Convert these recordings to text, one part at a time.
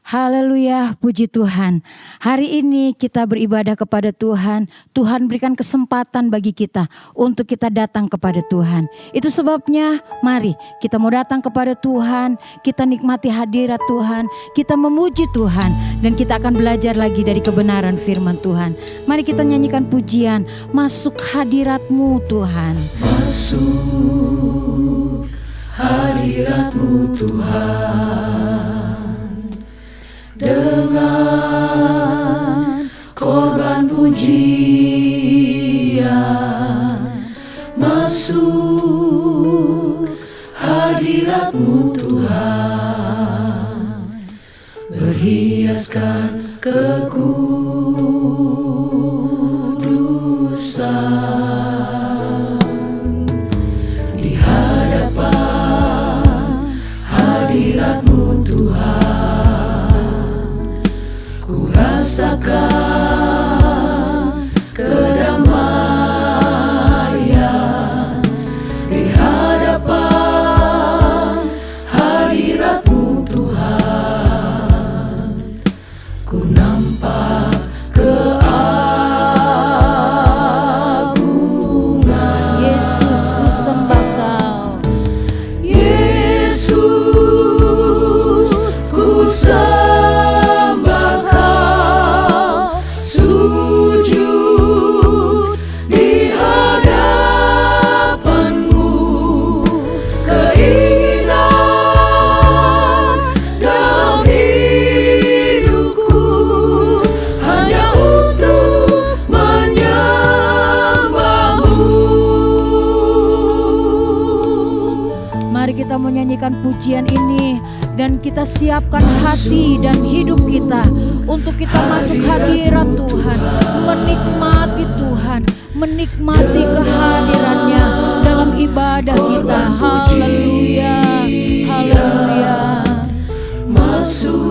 Haleluya, puji Tuhan. Hari ini kita beribadah kepada Tuhan. Tuhan berikan kesempatan bagi kita untuk kita datang kepada Tuhan. Itu sebabnya mari kita mau datang kepada Tuhan. Kita nikmati hadirat Tuhan. Kita memuji Tuhan. Dan kita akan belajar lagi dari kebenaran firman Tuhan. Mari kita nyanyikan pujian. Masuk hadirat-Mu Tuhan. Masuk hadirat-Mu Tuhan. Dengan korban pujian, masuk hadirat-Mu Tuhan, berhiaskan kekudusan di hadapan hadirat-Mu Tuhan. Rasakan kedamaian di hadapan hadirat-Mu Tuhan. Ku nampak keagungan. Yesus, ku sembah Kau. Yesus, ku sembah. Kita menyanyikan pujian ini dan kita siapkan hati dan hidup kita untuk kita masuk hadirat Tuhan, menikmati Tuhan, menikmati kehadirannya dalam ibadah kita. Haleluya, haleluya. Masuk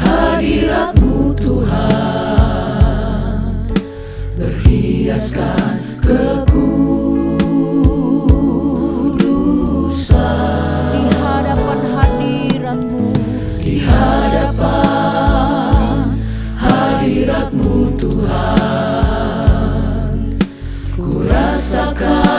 hadirat-Mu Tuhan, berhiaskan hadirat-Mu Tuhan, ku rasakan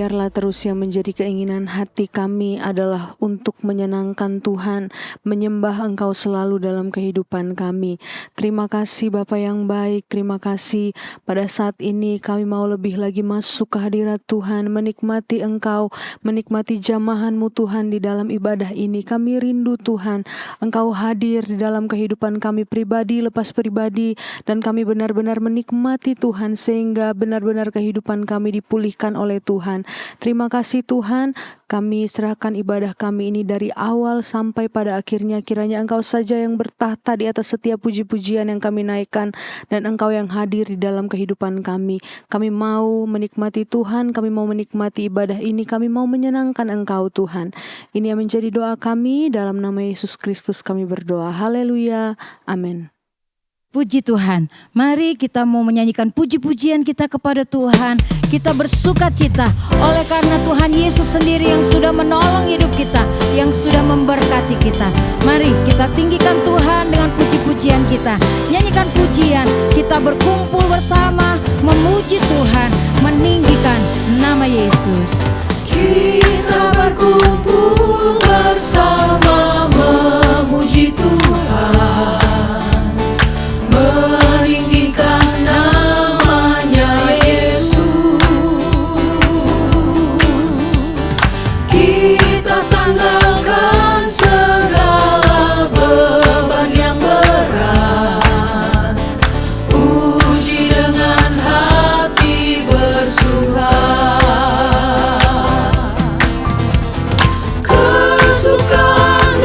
biarlah terus yang menjadi keinginan hati kami adalah untuk menyenangkan Tuhan, menyembah Engkau selalu dalam kehidupan kami. Terima kasih Bapa yang baik, terima kasih pada saat ini kami mau lebih lagi masuk ke hadirat Tuhan, menikmati Engkau, menikmati jamahan-Mu Tuhan di dalam ibadah ini. Kami rindu Tuhan, Engkau hadir di dalam kehidupan kami pribadi, lepas pribadi, dan kami benar-benar menikmati Tuhan sehingga benar-benar kehidupan kami dipulihkan oleh Tuhan. Terima kasih Tuhan, kami serahkan ibadah kami ini dari awal sampai pada akhirnya. Kiranya Engkau saja yang bertahta di atas setiap puji-pujian yang kami naikkan, dan Engkau yang hadir di dalam kehidupan kami. Kami mau menikmati Tuhan, kami mau menikmati ibadah ini, kami mau menyenangkan Engkau Tuhan. Ini yang menjadi doa kami, dalam nama Yesus Kristus kami berdoa. Haleluya, amin. Puji Tuhan, mari kita mau menyanyikan puji-pujian kita kepada Tuhan. Kita bersuka cita oleh karena Tuhan Yesus sendiri yang sudah menolong hidup kita, yang sudah memberkati kita. Mari kita tinggikan Tuhan dengan puji-pujian kita. Nyanyikan pujian, kita berkumpul bersama memuji Tuhan, meninggikan nama Yesus. Kita berkumpul bersama memuji Tuhan, meninggikan namanya Yesus. Kita tanggalkan segala beban yang berat, puji dengan hati bersuka. Kesukaan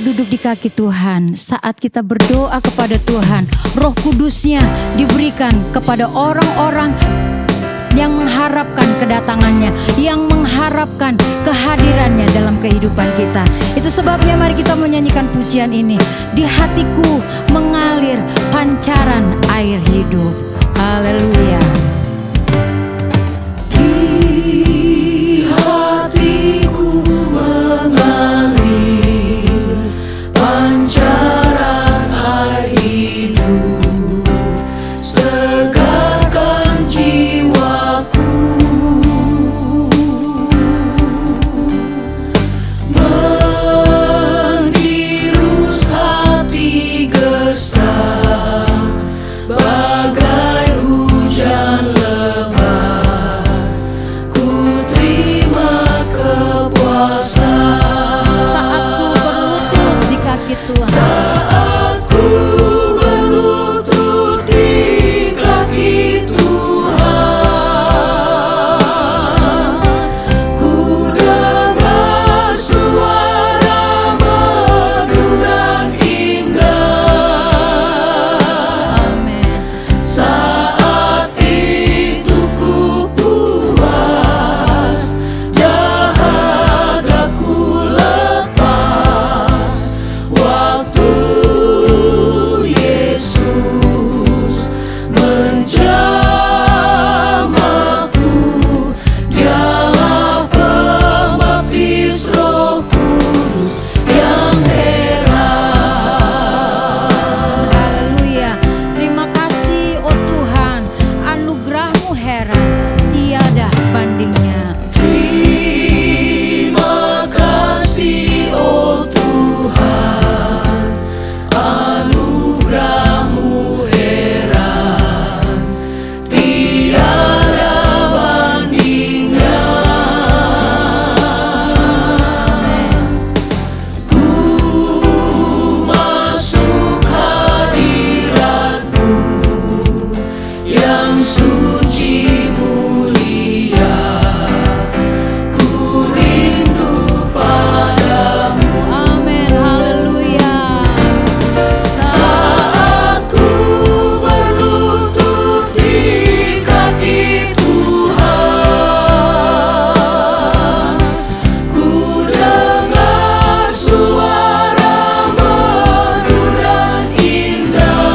duduk di kaki Tuhan, saat kita berdoa kepada Tuhan, Roh Kudusnya diberikan kepada orang-orang yang mengharapkan kedatangannya, yang mengharapkan kehadirannya dalam kehidupan kita. Itu sebabnya mari kita menyanyikan pujian ini. Di hatiku mengalir pancaran air hidup. Haleluya. Di hatiku mengalir pancaran air hidup, segarkan jiwaku, mendirus hati gersang bagai hujan lebat. Ku terima kepuasan Saat ku berlutut di kaki Tuhan, saat ku berlutut di kaki Tuhan. Ku dengar suara merdu dan indah. amin. Saat itu ku puas, dahagaku lepas. Waktu Yesus menjamahku, Dialah pembaptis Roh Kudus yang heran. Haleluya. Terima kasih oh Tuhan, anugerah-Mu heran, tiada bandingnya. Terima kasih oh Tuhan, anugerah-Mu heran, tiada bandingnya. Ku masuk hadirat-Mu yang suci mulia. Ku rindu padamu. Amin. Haleluya. Saat ku berlutut di kaki Tuhan, ku dengar suara merdu dan indah.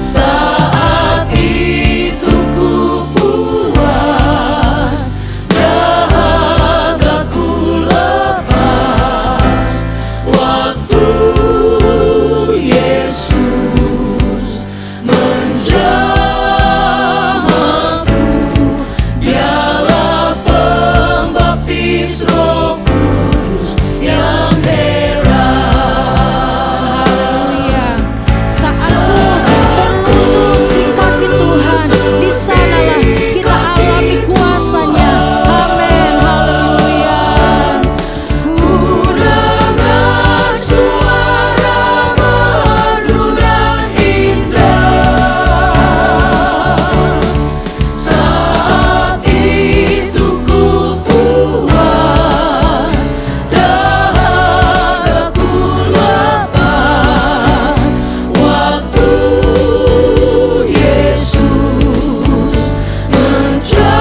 Saat itu ku puas, dahagaku lepas. Waktu Yesus menjamahku, Dialah pembaptis Roh Kudus yang heran. Haleluya. Saat ku berlutut di kaki Tuhan, di sanalah kita alami kuasa-Nya. Amin. Haleluya. Ku dengar suara merdu dan indah. Saat itu ku puas, dahagaku lepas. Waktu Yesus menjamahku,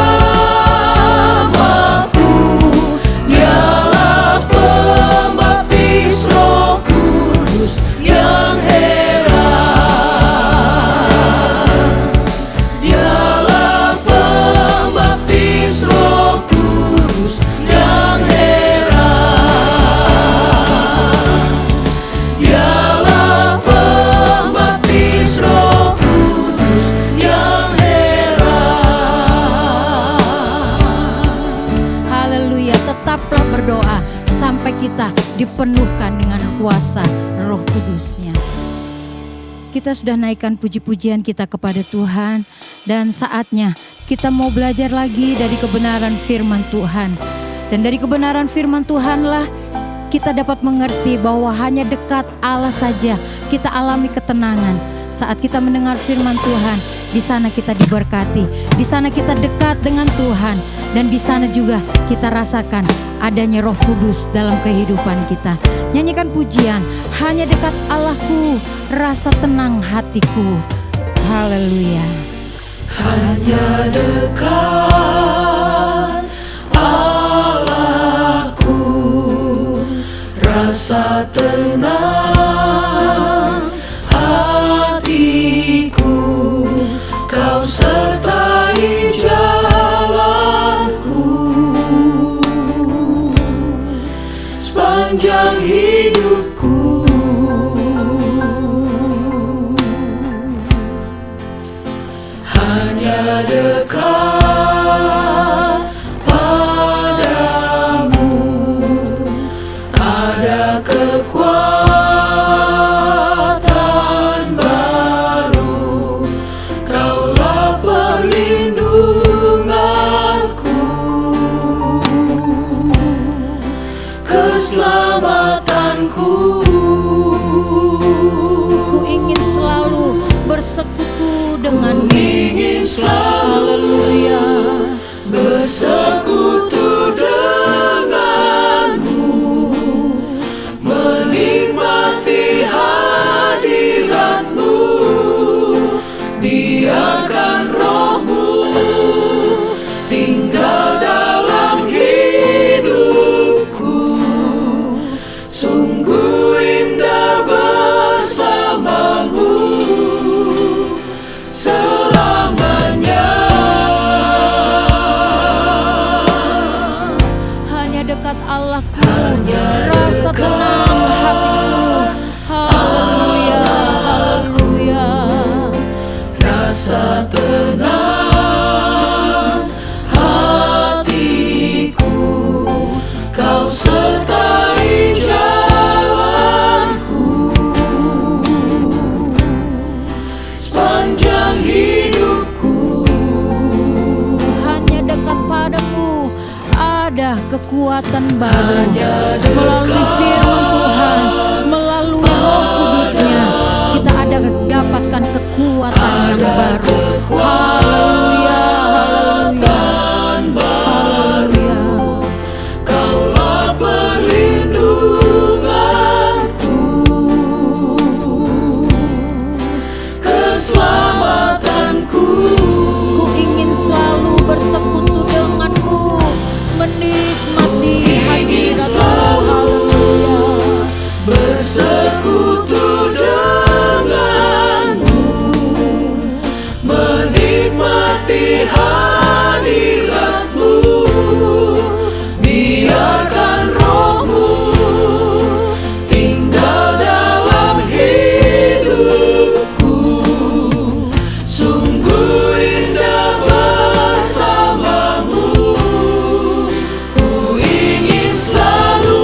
Dialah pembaptis Roh Kudus yang heran. Dialah pembaptis Roh Kudus yang heran. Dialah pembaptis Roh Kudus yang heran. Haleluya. Tetaplah berdoa sampai kita dipenuhkan dengan kuasa Roh Kudus-Nya. Kita sudah naikkan puji-pujian kita kepada Tuhan, dan saatnya kita mau belajar lagi dari kebenaran firman Tuhan. Dan dari kebenaran firman Tuhanlah kita dapat mengerti bahwa hanya dekat Allah saja kita alami ketenangan. Saat kita mendengar firman Tuhan, Di sana kita diberkati, di sana kita dekat dengan Tuhan, dan di sana juga kita rasakan adanya Roh Kudus dalam kehidupan kita. Nyanyikan pujian, hanya dekat Allahku, rasa tenang hatiku. Haleluya. Hanya dekat Allahku, rasa tenang hatiku. Kau sertai jalanku sepanjang hidupku. Hanya dekat padamu ada kekuatan baru. Kaulah perlindunganku, keselamatanku. Ku ingin selalu bersekutu denganmu. Ingin selalu Haleluya. bersekutu denganmu, menikmati hadiratmu. Biarkan rohmu tinggal dalam hidupku. Sungguh indah bersamamu selamanya. Hanya dekat Allahku, rasa tenang hatiku. Haleluya, haleluya. Rasa tenang hatiku, kau sertai jalanku sepanjang hidupku. Hanya dekat padamu ada kekuatan baru. Hanya Melalui firman Tuhan, melalui Roh Kudusnya, kita ada dapatkan kekuatan yang baru. Haleluya, haleluya, haleluya. Kaulah perlindunganku, keselamatanku. Ku ingin selalu bersekutu denganmu, menikmati hadiratmu. Haleluya. Bersekutu denganmu, menikmati hadiratmu. Biarkan rohmu tinggal dalam hidupku. Sungguh indah bersamamu. Ku ingin selalu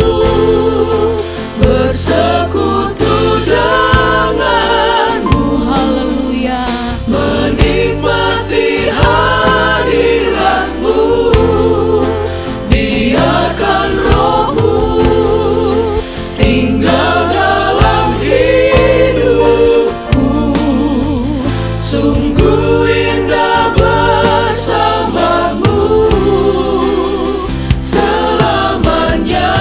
bersekutu denganmu, Haleluya. menikmati hadiratmu. Biarkan rohmu tinggal dalam hidupku. Sungguh indah bersamamu selamanya.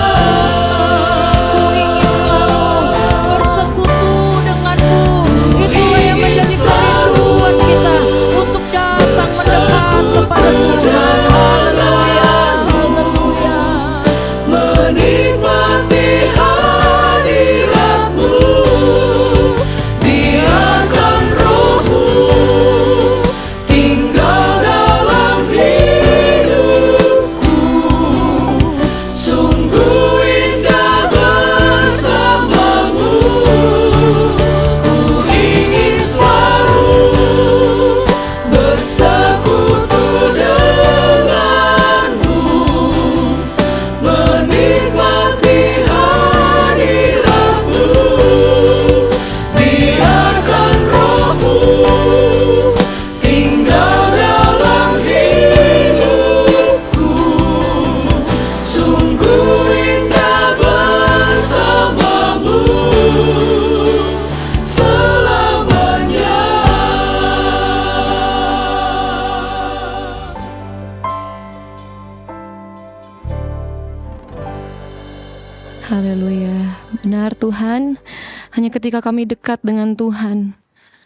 Ku ingin selalu Tuhan, hanya ketika kami dekat dengan Tuhan,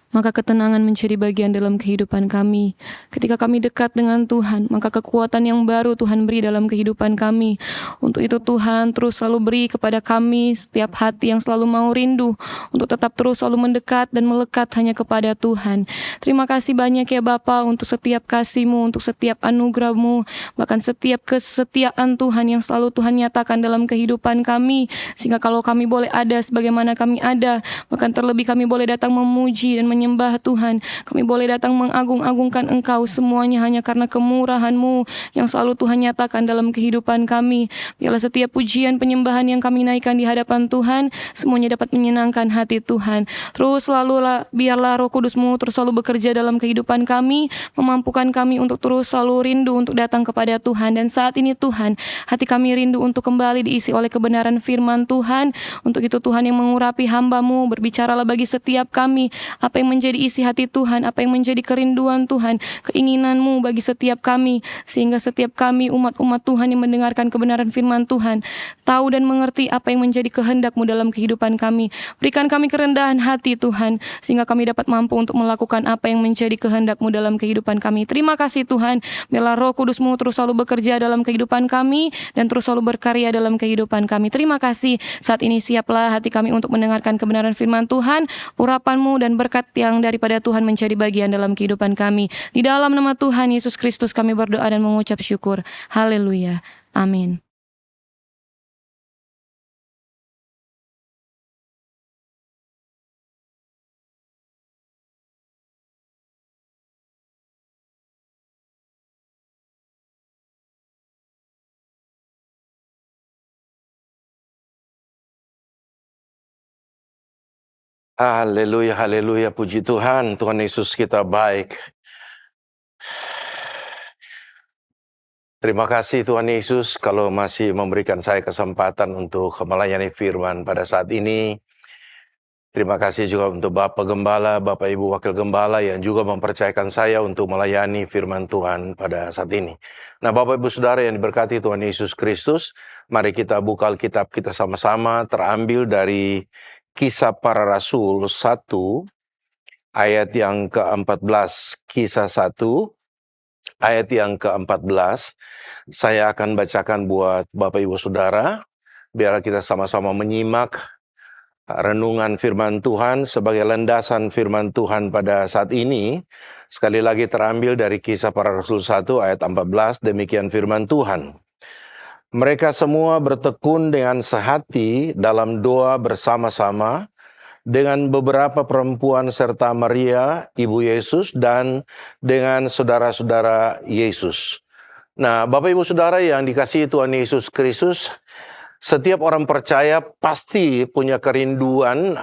maka ketenangan menjadi bagian dalam kehidupan kami. Ketika kami dekat dengan Tuhan, maka kekuatan yang baru Tuhan beri dalam kehidupan kami. Untuk itu Tuhan terus selalu beri kepada kami setiap hati yang selalu mau rindu untuk tetap terus selalu mendekat dan melekat hanya kepada Tuhan. Terima kasih banyak ya Bapa untuk setiap kasih-Mu, untuk setiap anugerah-Mu, bahkan setiap kesetiaan Tuhan yang selalu Tuhan nyatakan dalam kehidupan kami. Sehingga kalau kami boleh ada sebagaimana kami ada, bahkan terlebih kami boleh datang memuji dan menyembah Tuhan. Kami boleh datang mengagung-agungkan Engkau, semuanya hanya karena kemurahan-Mu yang selalu Tuhan nyatakan dalam kehidupan kami. Biarlah setiap pujian penyembahan yang kami naikkan di hadapan Tuhan, semuanya dapat menyenangkan hati Tuhan. Terus biarlah Roh Kudus-Mu terus selalu bekerja dalam kehidupan kami, memampukan kami untuk terus selalu rindu untuk datang kepada Tuhan. Dan saat ini Tuhan, hati kami rindu untuk kembali diisi oleh kebenaran firman Tuhan. Untuk itu Tuhan yang mengurapi hamba-Mu, berbicaralah bagi setiap kami, apa yang menjadi isi hati Tuhan, apa yang menjadi kerinduan Tuhan, keinginan-Mu bagi setiap kami, sehingga setiap kami umat-umat Tuhan yang mendengarkan kebenaran firman Tuhan, tahu dan mengerti apa yang menjadi kehendak-Mu dalam kehidupan kami. Berikan kami kerendahan hati Tuhan, sehingga kami dapat mampu untuk melakukan apa yang menjadi kehendak-Mu dalam kehidupan kami. Terima kasih Tuhan, biarlah Roh Kudus-Mu terus selalu bekerja dalam kehidupan kami, dan terus selalu berkarya dalam kehidupan kami. Terima kasih, saat ini siaplah hati kami untuk mendengarkan kebenaran firman Tuhan, urapan-Mu dan berkat yang daripada Tuhan menjadi bagian dalam kehidupan kami. Di dalam nama Tuhan Yesus Kristus kami berdoa dan mengucap syukur. Haleluya. Amin. Haleluya, haleluya, puji Tuhan. Tuhan Yesus kita baik. Terima kasih Tuhan Yesus kalau masih memberikan saya kesempatan untuk melayani firman pada saat ini. Terima kasih juga untuk Bapak Gembala, Bapak Ibu Wakil Gembala yang juga mempercayakan saya untuk melayani firman Tuhan pada saat ini. Nah, Bapak Ibu Saudara yang diberkati Tuhan Yesus Kristus, mari kita buka Alkitab kita sama-sama, terambil dari Kisah Para Rasul 1, ayat yang ke-14. Kisah 1, ayat yang ke-14. Saya akan bacakan buat Bapak Ibu Saudara, biar kita sama-sama menyimak renungan firman Tuhan sebagai landasan firman Tuhan pada saat ini. Sekali lagi terambil dari Kisah Para Rasul 1 ayat 14, demikian firman Tuhan. Mereka semua bertekun dengan sehati dalam doa bersama-sama dengan beberapa perempuan serta Maria, ibu Yesus, dan dengan saudara-saudara Yesus. Nah, Bapak Ibu Saudara yang dikasihi Tuhan Yesus Kristus, setiap orang percaya pasti punya kerinduan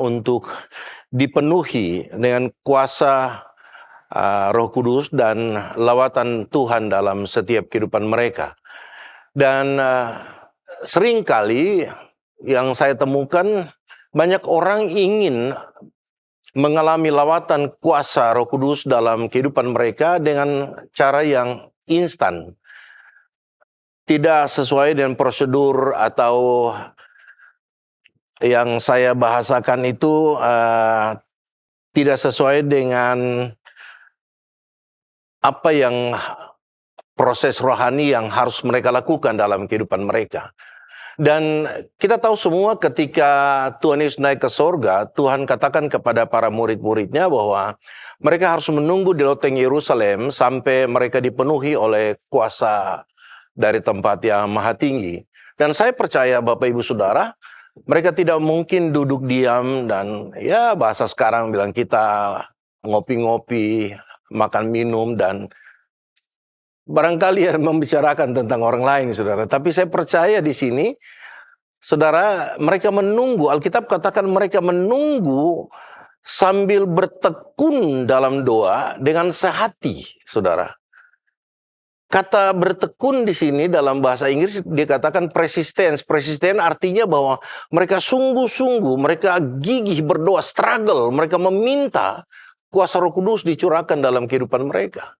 untuk dipenuhi dengan kuasa Roh Kudus dan lawatan Tuhan dalam setiap kehidupan mereka. Dan seringkali yang saya temukan, banyak orang ingin mengalami lawatan kuasa Roh Kudus dalam kehidupan mereka dengan cara yang instan. Tidak sesuai dengan prosedur atau yang saya bahasakan itu tidak sesuai dengan apa yang proses rohani yang harus mereka lakukan dalam kehidupan mereka. Dan kita tahu semua ketika Tuhan Yesus naik ke sorga, Tuhan katakan kepada para murid-muridnya bahwa mereka harus menunggu di loteng Yerusalem sampai mereka dipenuhi oleh kuasa dari tempat yang maha tinggi. Dan saya percaya Bapak Ibu Saudara, mereka tidak mungkin duduk diam dan ya bahasa sekarang bilang kita ngopi-ngopi, makan minum dan barangkali membicarakan tentang orang lain, Saudara. Tapi saya percaya di sini, Saudara, mereka menunggu, Alkitab katakan mereka menunggu sambil bertekun dalam doa dengan sehati, Saudara. Kata bertekun di sini dalam bahasa Inggris dikatakan persistence. Persisten artinya bahwa mereka sungguh-sungguh, mereka gigih berdoa, struggle, mereka meminta kuasa Roh Kudus dicurahkan dalam kehidupan mereka.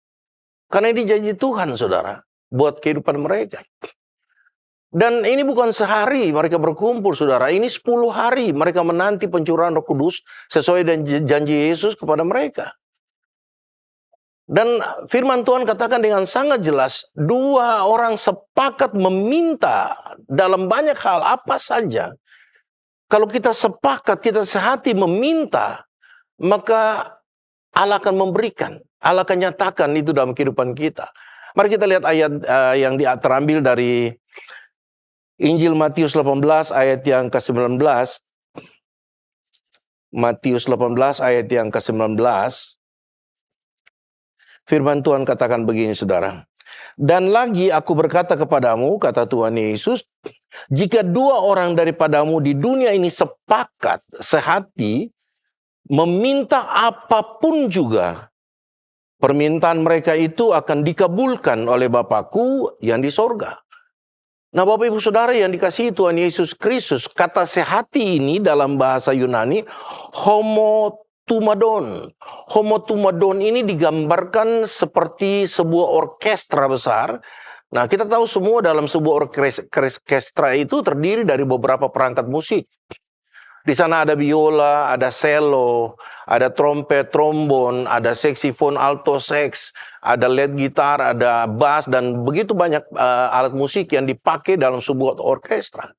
Karena ini janji Tuhan, Saudara, buat kehidupan mereka. Dan ini bukan sehari mereka berkumpul, saudara. Ini 10 hari mereka menanti pencurahan Roh Kudus sesuai dengan janji Yesus kepada mereka. Dan firman Tuhan katakan dengan sangat jelas, dua orang sepakat meminta dalam banyak hal apa saja. Kalau kita sepakat, kita sehati meminta, maka Allah akan memberikan. Allah akan nyatakan itu dalam kehidupan kita. Mari kita lihat ayat yang terambil dari Injil Matius 18 ayat yang ke-19. Matius 18 ayat yang ke-19. Firman Tuhan katakan begini, saudara. Dan lagi aku berkata kepadamu, kata Tuhan Yesus, jika dua orang daripadamu di dunia ini sepakat, sehati, meminta apapun juga, permintaan mereka itu akan dikabulkan oleh Bapakku yang di sorga. Nah, Bapak Ibu Saudara yang dikasihi Tuhan Yesus Kristus, kata sehati ini dalam bahasa Yunani homotumadon. Homotumadon ini digambarkan seperti sebuah orkestra besar. Nah, kita tahu semua dalam sebuah orkestra itu terdiri dari beberapa perangkat musik. Di sana ada biola, ada cello, ada trompet, trombon, ada saksifon, alto sax, ada lead gitar, ada bass, dan begitu banyak alat musik yang dipakai dalam sebuah orkestra.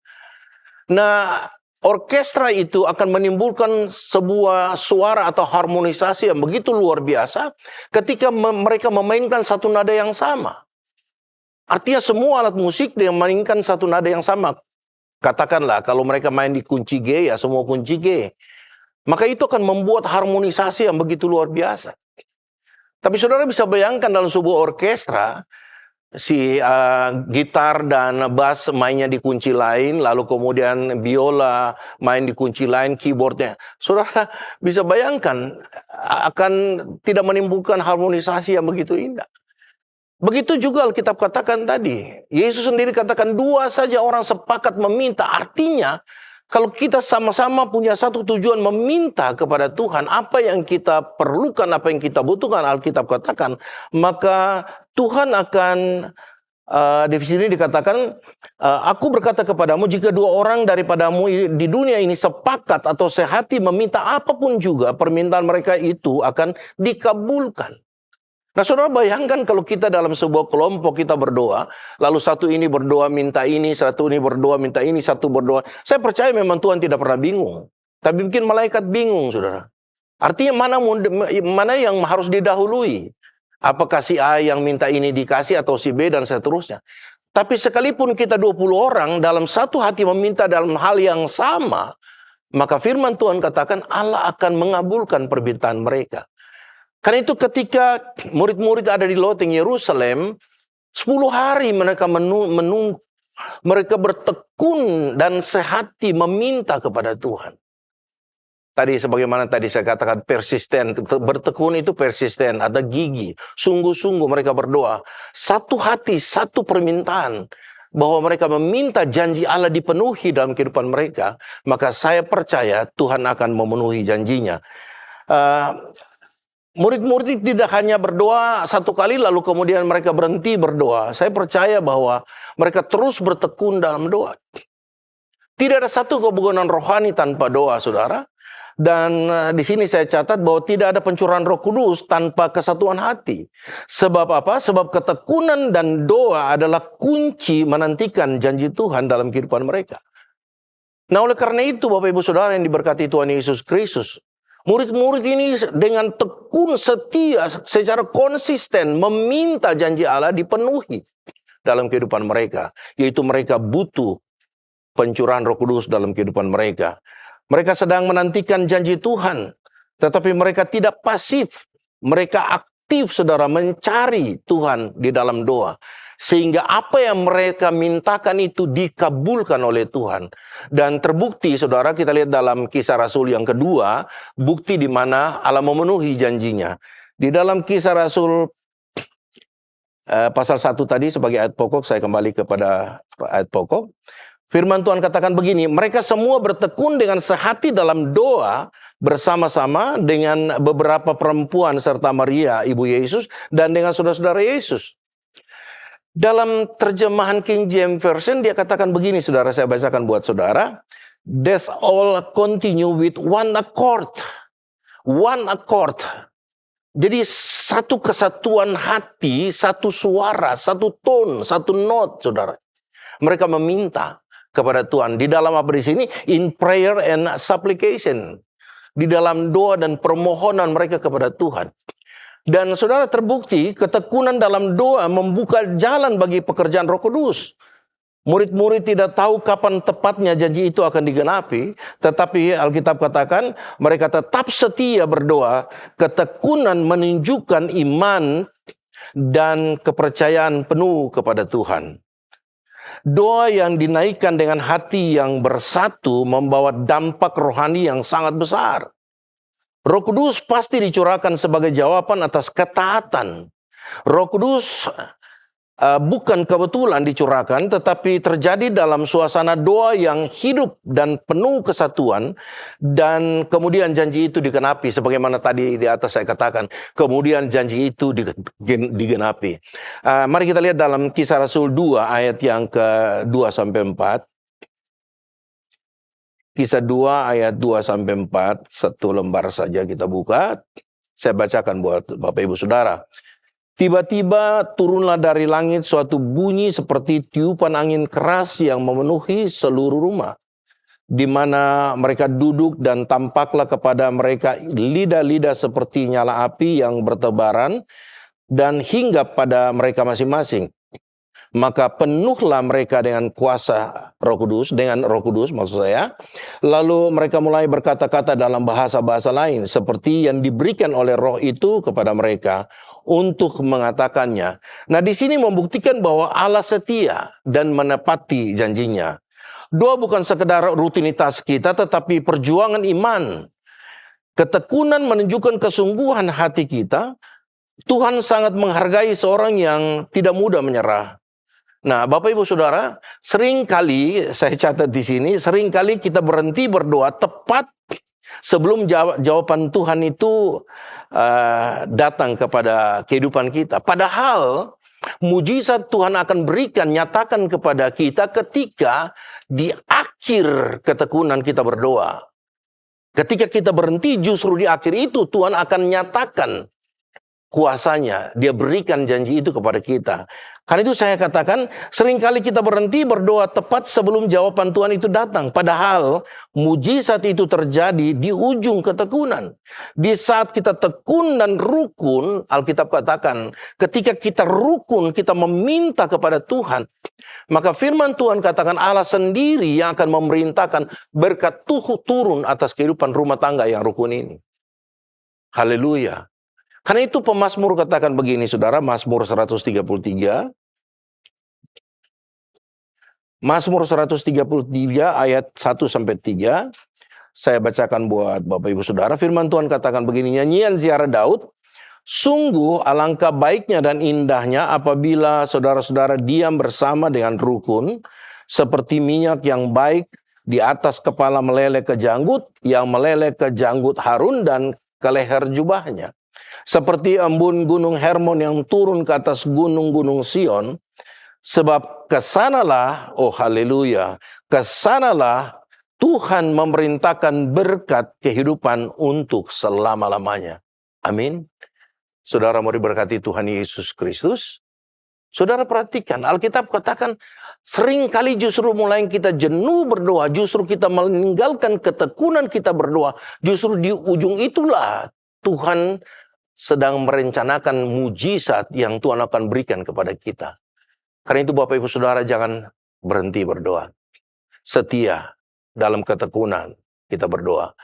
Nah, orkestra itu akan menimbulkan sebuah suara atau harmonisasi yang begitu luar biasa ketika mereka memainkan satu nada yang sama. Artinya semua alat musik yang memainkan satu nada yang sama. Katakanlah kalau mereka main di kunci G, ya semua kunci G. Maka itu akan membuat harmonisasi yang begitu luar biasa. Tapi saudara bisa bayangkan dalam sebuah orkestra, si gitar dan bass mainnya di kunci lain, lalu kemudian biola main di kunci lain, keyboardnya. Saudara bisa bayangkan akan tidak menimbulkan harmonisasi yang begitu indah. Begitu juga Alkitab katakan tadi. Yesus sendiri katakan dua saja orang sepakat meminta. Artinya kalau kita sama-sama punya satu tujuan meminta kepada Tuhan. Apa yang kita perlukan, apa yang kita butuhkan, Alkitab katakan. Maka Tuhan akan, di sini dikatakan, aku berkata kepadamu jika dua orang daripadamu di dunia ini sepakat atau sehati meminta apapun juga. Permintaan mereka itu akan dikabulkan. Nah, saudara bayangkan kalau kita dalam sebuah kelompok kita berdoa, lalu satu ini berdoa minta ini, satu ini berdoa minta ini, satu berdoa. Saya percaya memang Tuhan tidak pernah bingung. Tapi bikin malaikat bingung, saudara. Artinya mana yang harus didahului? Apakah si A yang minta ini dikasih atau si B dan seterusnya. Tapi sekalipun kita 20 orang dalam satu hati meminta dalam hal yang sama, maka firman Tuhan katakan Allah akan mengabulkan permintaan mereka. Karena itu ketika murid-murid ada di loteng Yerusalem, 10 hari mereka menunggu. Mereka bertekun dan sehati meminta kepada Tuhan. Tadi sebagaimana tadi saya katakan persisten. Bertekun itu persisten, ada gigi. Sungguh-sungguh mereka berdoa. Satu hati, satu permintaan. Bahwa mereka meminta janji Allah dipenuhi dalam kehidupan mereka. Maka saya percaya Tuhan akan memenuhi janjinya. Murid-murid tidak hanya berdoa satu kali lalu kemudian mereka berhenti berdoa. Saya percaya bahwa mereka terus bertekun dalam doa. Tidak ada satu kebugaran rohani tanpa doa, saudara. Dan di sini saya catat bahwa tidak ada pencurahan Roh Kudus tanpa kesatuan hati. Sebab apa? Sebab ketekunan dan doa adalah kunci menantikan janji Tuhan dalam kehidupan mereka. Nah, oleh karena itu Bapak Ibu Saudara yang diberkati Tuhan Yesus Kristus, murid-murid ini dengan tekun setia secara konsisten meminta janji Allah dipenuhi dalam kehidupan mereka. Yaitu mereka butuh pencurahan Roh Kudus dalam kehidupan mereka. Mereka sedang menantikan janji Tuhan. Tetapi mereka tidak pasif. Mereka aktif, saudara, mencari Tuhan di dalam doa. Sehingga apa yang mereka mintakan itu dikabulkan oleh Tuhan. Dan terbukti, saudara, kita lihat dalam Kisah Rasul yang kedua, bukti di mana Allah memenuhi janjinya. Di dalam Kisah Rasul pasal 1 tadi sebagai ayat pokok, saya kembali kepada ayat pokok. Firman Tuhan katakan begini, mereka semua bertekun dengan sehati dalam doa bersama-sama dengan beberapa perempuan serta Maria, ibu Yesus, dan dengan saudara-saudara Yesus. Dalam terjemahan King James Version dia katakan begini, saudara, saya bacakan buat saudara. That's all continue with one accord. One accord. Jadi satu kesatuan hati, satu suara, satu tone, satu note, saudara. Mereka meminta kepada Tuhan. Di dalam apa di sini? In prayer and supplication. Di dalam doa dan permohonan mereka kepada Tuhan. Dan saudara, terbukti ketekunan dalam doa membuka jalan bagi pekerjaan Roh Kudus. Murid-murid tidak tahu kapan tepatnya janji itu akan digenapi. Tetapi Alkitab katakan mereka tetap setia berdoa. Ketekunan menunjukkan iman dan kepercayaan penuh kepada Tuhan. Doa yang dinaikkan dengan hati yang bersatu membawa dampak rohani yang sangat besar. Roh Kudus pasti dicurahkan sebagai jawaban atas ketaatan. Roh Kudus bukan kebetulan dicurahkan, tetapi terjadi dalam suasana doa yang hidup dan penuh kesatuan. Dan kemudian janji itu digenapi. Sebagaimana tadi di atas saya katakan, kemudian janji itu digenapi. Mari kita lihat dalam Kisah Rasul 2 ayat yang ke-2-4. Kisah 2 ayat 2-4, satu lembar saja kita buka. Saya bacakan buat Bapak Ibu Saudara. Tiba-tiba turunlah dari langit suatu bunyi seperti tiupan angin keras yang memenuhi seluruh rumah. Di mana mereka duduk dan tampaklah kepada mereka lidah-lidah seperti nyala api yang bertebaran dan hinggap pada mereka masing-masing. Maka penuhlah mereka dengan kuasa Roh Kudus, dengan Roh Kudus maksud saya. Lalu mereka mulai berkata-kata dalam bahasa-bahasa lain seperti yang diberikan oleh Roh itu kepada mereka untuk mengatakannya. Nah, di sini membuktikan bahwa Allah setia dan menepati janjinya. Doa bukan sekedar rutinitas kita, tetapi perjuangan iman. Ketekunan menunjukkan kesungguhan hati kita. Tuhan sangat menghargai seorang yang tidak mudah menyerah. Nah, Bapak Ibu Saudara, seringkali saya catat di sini, seringkali kita berhenti berdoa tepat sebelum jawaban Tuhan itu datang kepada kehidupan kita. Padahal mujizat Tuhan akan berikan, nyatakan kepada kita ketika di akhir ketekunan kita berdoa. Ketika kita berhenti, justru di akhir itu Tuhan akan nyatakan kuasanya. Dia berikan janji itu kepada kita. Karena itu saya katakan, seringkali kita berhenti berdoa tepat sebelum jawaban Tuhan itu datang. Padahal mujizat itu terjadi di ujung ketekunan. Di saat kita tekun dan rukun, Alkitab katakan, ketika kita rukun, kita meminta kepada Tuhan, maka firman Tuhan katakan Allah sendiri yang akan memerintahkan berkat turun atas kehidupan rumah tangga yang rukun ini. Haleluya. Karena itu pemazmur katakan begini, saudara, Mazmur 133. Mazmur 133 ayat 1-3. Saya bacakan buat Bapak Ibu Saudara. Firman Tuhan katakan begini, nyanyian ziarah Daud. Sungguh alangkah baiknya dan indahnya apabila saudara-saudara diam bersama dengan rukun, seperti minyak yang baik di atas kepala meleleh ke janggut, yang meleleh ke janggut Harun dan ke leher jubahnya. Seperti embun gunung Hermon yang turun ke atas gunung-gunung Sion. Sebab kesanalah, oh haleluya, kesanalah Tuhan memerintahkan berkat kehidupan untuk selama-lamanya. Amin. Saudara mau diberkati Tuhan Yesus Kristus. Saudara perhatikan, Alkitab katakan seringkali justru mulai kita jenuh berdoa, justru kita meninggalkan ketekunan kita berdoa. Justru di ujung itulah Tuhan sedang merencanakan mujizat yang Tuhan akan berikan kepada kita. Karena itu Bapak Ibu Saudara jangan berhenti berdoa. Setia dalam ketekunan kita berdoa.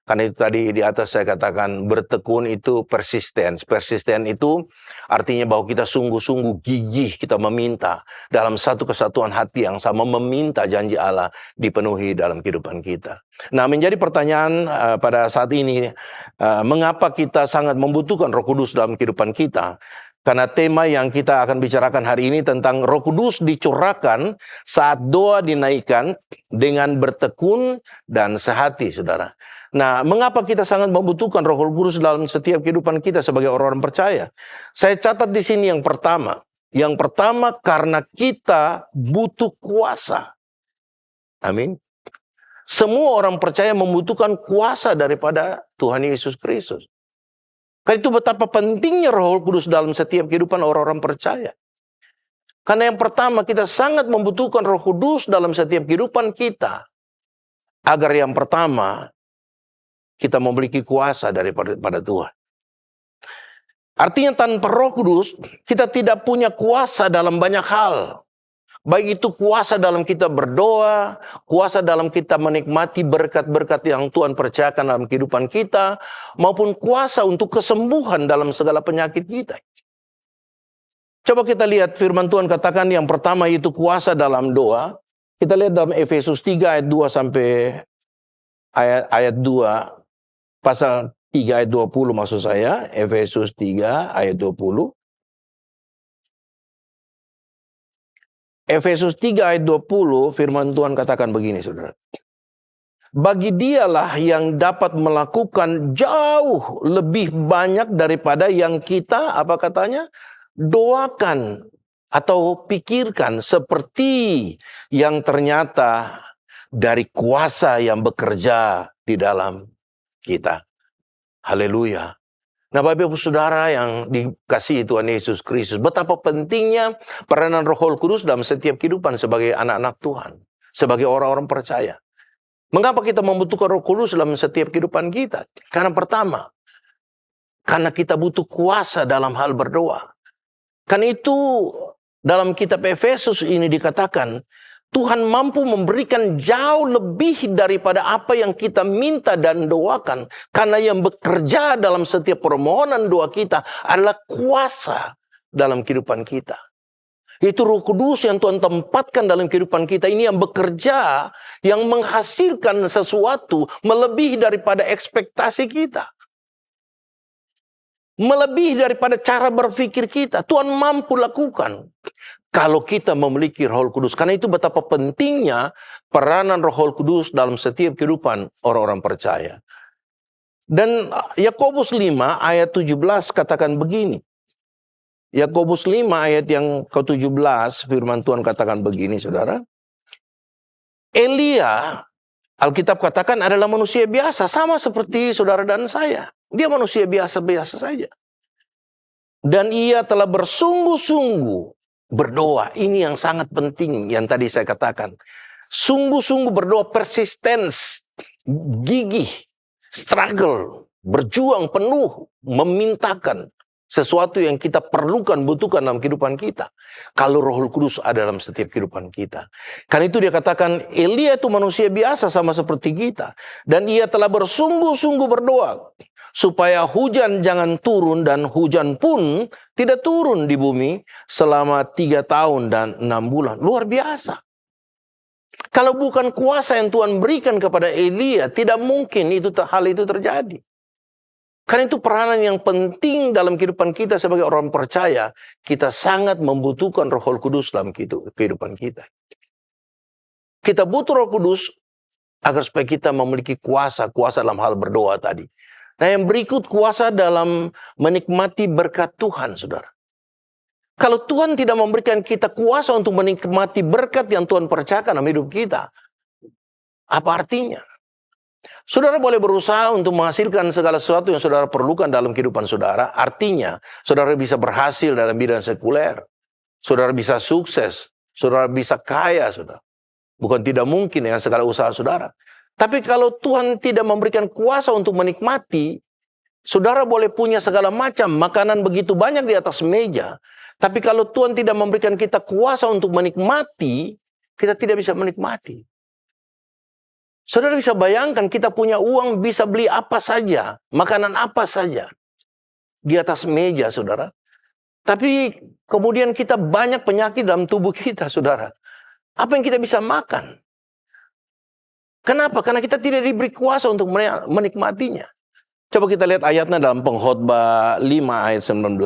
Karena itu tadi di atas saya katakan bertekun itu persisten. Persisten itu artinya bahwa kita sungguh-sungguh gigih kita meminta dalam satu kesatuan hati yang sama, meminta janji Allah dipenuhi dalam kehidupan kita. Nah, menjadi pertanyaan pada saat ini, mengapa kita sangat membutuhkan Roh Kudus dalam kehidupan kita? Karena tema yang kita akan bicarakan hari ini tentang Roh Kudus dicurahkan saat doa dinaikkan dengan bertekun dan sehati, saudara. Nah, mengapa kita sangat membutuhkan Roh Kudus dalam setiap kehidupan kita sebagai orang-orang percaya? Saya catat di sini yang pertama, Yang pertama, karena kita butuh kuasa. Amin. Semua orang percaya membutuhkan kuasa daripada Tuhan Yesus Kristus. Karena itu betapa pentingnya Roh Kudus dalam setiap kehidupan orang-orang percaya. Karena yang pertama, kita sangat membutuhkan Roh Kudus dalam setiap kehidupan kita. Agar yang pertama, kita memiliki kuasa daripada Tuhan. Artinya tanpa Roh Kudus, kita tidak punya kuasa dalam banyak hal. Baik itu kuasa dalam kita berdoa, kuasa dalam kita menikmati berkat-berkat yang Tuhan percayakan dalam kehidupan kita, maupun kuasa untuk kesembuhan dalam segala penyakit kita. Coba kita lihat firman Tuhan katakan yang pertama itu kuasa dalam doa. Kita lihat dalam Efesus 3 ayat 2 sampai ayat 2, pasal 3 ayat 20 maksud saya, Efesus 3 ayat 20. Efesus 3 ayat 20 firman Tuhan katakan begini saudara. Bagi dialah yang dapat melakukan jauh lebih banyak daripada yang kita, apa katanya, doakan atau pikirkan, seperti yang ternyata dari kuasa yang bekerja di dalam kita. Haleluya. Nah, Bapak Ibu Saudara yang dikasihi Tuhan Yesus Kristus, betapa pentingnya peranan Roh Kudus dalam setiap kehidupan sebagai anak-anak Tuhan, sebagai orang-orang percaya. Mengapa kita membutuhkan Roh Kudus dalam setiap kehidupan kita? Karena pertama, karena kita butuh kuasa dalam hal berdoa. Karena itu dalam kitab Efesus ini dikatakan, Tuhan mampu memberikan jauh lebih daripada apa yang kita minta dan doakan. Karena yang bekerja dalam setiap permohonan doa kita adalah kuasa dalam kehidupan kita. Itu Roh Kudus yang Tuhan tempatkan dalam kehidupan kita. Ini yang bekerja, yang menghasilkan sesuatu melebihi daripada ekspektasi kita. Melebihi daripada cara berpikir kita. Tuhan mampu lakukan kalau kita memiliki Roh Kudus. Karena itu betapa pentingnya peranan Roh Kudus dalam setiap kehidupan orang-orang percaya. Dan Yakobus 5 ayat 17 katakan begini. Yakobus 5 ayat yang ke-17 firman Tuhan katakan begini saudara. Elia, Alkitab katakan adalah manusia biasa, sama seperti saudara dan saya. Dia manusia biasa-biasa saja. Dan ia telah bersungguh-sungguh berdoa. Ini yang sangat penting yang tadi saya katakan. Sungguh-sungguh berdoa, persistence, gigih, struggle, berjuang penuh, memintakan sesuatu yang kita perlukan, butuhkan dalam kehidupan kita. Kalau Roh Kudus ada dalam setiap kehidupan kita. Karena itu dia katakan, Elia itu manusia biasa sama seperti kita. Dan ia telah bersungguh-sungguh berdoa. Supaya hujan jangan turun dan hujan pun tidak turun di bumi selama 3 tahun dan 6 bulan. Luar biasa. Kalau bukan kuasa yang Tuhan berikan kepada Elia, tidak mungkin hal itu terjadi. Karena itu peranan yang penting dalam kehidupan kita sebagai orang percaya. Kita sangat membutuhkan Roh Kudus dalam kehidupan kita. Kita butuh Roh Kudus agar supaya kita memiliki kuasa dalam hal berdoa tadi. Nah yang berikut kuasa dalam menikmati berkat Tuhan, saudara. Kalau Tuhan tidak memberikan kita kuasa untuk menikmati berkat yang Tuhan percayakan dalam hidup kita, apa artinya? Saudara boleh berusaha untuk menghasilkan segala sesuatu yang saudara perlukan dalam kehidupan saudara. Artinya, saudara bisa berhasil dalam bidang sekuler. Saudara bisa sukses. Saudara bisa kaya, saudara. Bukan tidak mungkin dengan segala usaha saudara. Tapi kalau Tuhan tidak memberikan kuasa untuk menikmati, saudara boleh punya segala macam makanan begitu banyak di atas meja. Tapi kalau Tuhan tidak memberikan kita kuasa untuk menikmati, kita tidak bisa menikmati. Saudara bisa bayangkan kita punya uang bisa beli apa saja, makanan apa saja di atas meja, saudara. Tapi kemudian kita banyak penyakit dalam tubuh kita, saudara. Apa yang kita bisa makan? Kenapa? Karena kita tidak diberi kuasa untuk menikmatinya. Coba kita lihat ayatnya dalam Pengkhotbah 5 ayat 19.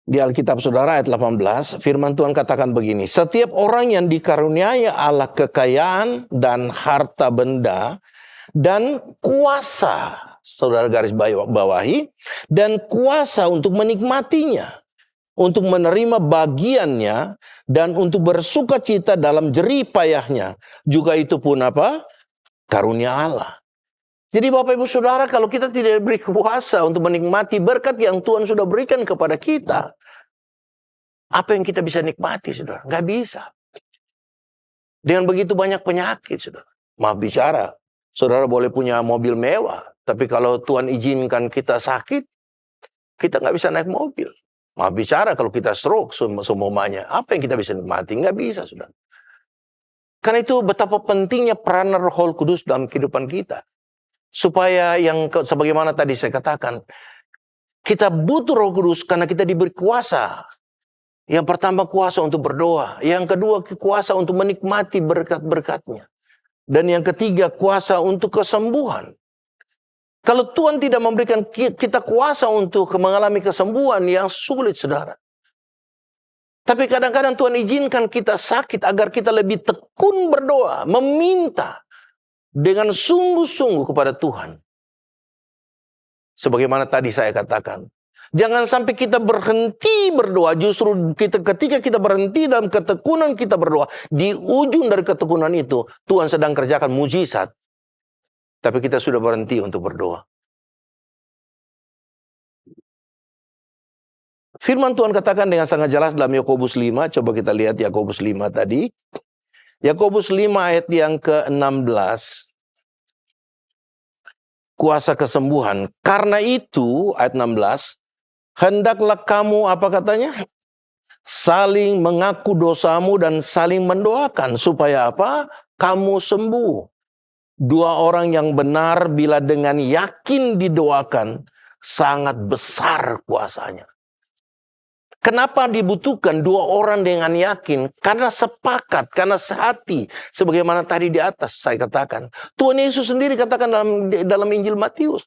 Di Alkitab saudara ayat 18, firman Tuhan katakan begini. Setiap orang yang dikaruniai Allah kekayaan dan harta benda dan kuasa, saudara garis bawahi, dan kuasa untuk menikmatinya. untuk menerima bagiannya, dan untuk bersuka cita dalam jerih payahnya. Juga itu pun apa? Karunia Allah. Jadi Bapak Ibu Saudara, kalau kita tidak diberi kuasa untuk menikmati berkat yang Tuhan sudah berikan kepada kita, apa yang kita bisa nikmati, saudara? Nggak bisa. Dengan begitu banyak penyakit, saudara. Maaf bicara, saudara boleh punya mobil mewah, tapi kalau Tuhan izinkan kita sakit, kita nggak bisa naik mobil. Maaf bicara, kalau kita stroke semuanya, apa yang kita bisa nikmati? Nggak bisa, saudara. Karena itu betapa pentingnya peran Roh Kudus dalam kehidupan kita. Supaya sebagaimana tadi saya katakan, kita butuh Roh Kudus karena kita diberi kuasa. Yang pertama kuasa untuk berdoa. Yang kedua kuasa untuk menikmati berkat-berkatnya. Dan yang ketiga kuasa untuk kesembuhan. Kalau Tuhan tidak memberikan kita kuasa untuk mengalami kesembuhan, yang sulit, saudara. Tapi kadang-kadang Tuhan izinkan kita sakit agar kita lebih tekun berdoa, meminta dengan sungguh-sungguh kepada Tuhan. Sebagaimana tadi saya katakan, jangan sampai kita berhenti berdoa. Justru ketika kita berhenti dalam ketekunan kita berdoa, di ujung dari ketekunan itu Tuhan sedang kerjakan mujizat. Tapi kita sudah berhenti untuk berdoa. Firman Tuhan katakan dengan sangat jelas dalam Yakobus 5. Coba kita lihat Yakobus 5 tadi. Yakobus 5 ayat yang ke-16. Kuasa kesembuhan. Karena itu, ayat 16. Hendaklah kamu, apa katanya? Saling mengaku dosamu dan saling mendoakan. Supaya apa? Kamu sembuh. Dua orang yang benar bila dengan yakin didoakan, sangat besar kuasanya. Kenapa dibutuhkan dua orang dengan yakin? Karena sepakat, karena sehati. Sebagaimana tadi di atas saya katakan. Tuhan Yesus sendiri katakan dalam Injil Matius.